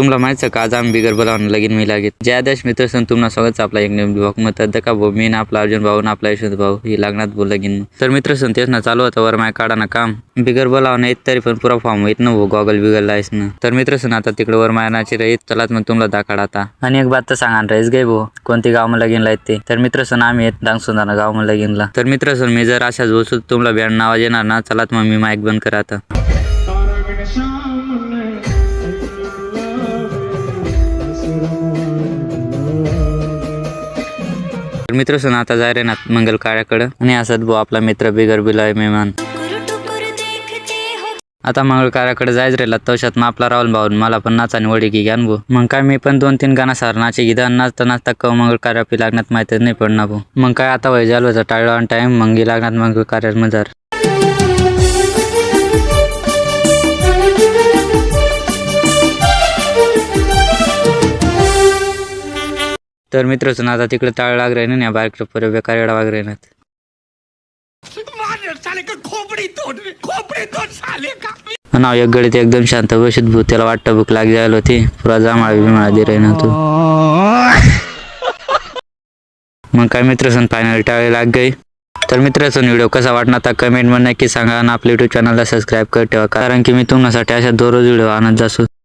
तुम्हाला माहिती का आज आम्ही बिगर बोलावून लगीन मी लागेल जय आदेश मित्र सन तुम्हाला स्वागत आपला एक नवीन ब्लॉग मध्ये का भाऊ मी ना आपला अर्जुन भाऊ ना आपला यशवंत भाऊ ही लागणार बोल लगीन तर मित्र सन तेच ना चालू होतं वर माय काढा ना काम बिगर बोलावून येत तरी पण पुरा फॉर्म येत ना गॉगल बिगल लायस ना तर मित्र सन आता तिकडे वर मायनाची रहीत चलात मग तुम्हाला दाखवत आता आणि एक बात तर सांगा रहीस गे भाऊ कोणती गाव मध्ये लगीन लायत ते तर मित्र सन आम्ही येत डांग सुंदर गाव मध्ये लगीनला तर मित्र सन मी जर अशाच वस्तू तुम्हाला बँड नाव येणार ना चलात मग मी माईक बंद करा आता मित्र सन आता जाय रे ना मंगल कार्याकडे आणि असत भाऊ आपला मित्र बिगर बिलाय मेहमान आता मंगल कार्याकडे जायच रे तवशात मग आपला राहुल भाऊ मला पण नाचाने वडी की घ्यान भाऊ मग काय मी पण 2-3 गाणं सार नाचे गिदा नाचता नाचता कव मंगल कार्य लागण्यात माहितीच नाही पडणार भाऊ मग काय आता वय झालं होतं टाळला ऑन टाइम मंगी लागण्यात मंगल कार्यात मजार तर मित्र सन आता तिकडे टाळ लाग रे ना बाहेर पुरे बेकार येडा वाग रे ना नाव एक गडीत एकदम शांत बसत भूत त्याला वाटतं भूक लाग जायला होती पुरा जांभळा बिमाळा दे रे ना तू मग काय मित्र सन फायनल टाळे लाग गई तर मित्र सन व्हिडिओ कसा वाटणार आता कमेंट मध्ये नक्की सांगा आणि आपल्या युट्यूब चॅनलला सबस्क्राईब कर ठेवा कारण की मी तुमच्यासाठी अशा दररोज व्हिडिओ आणत जासो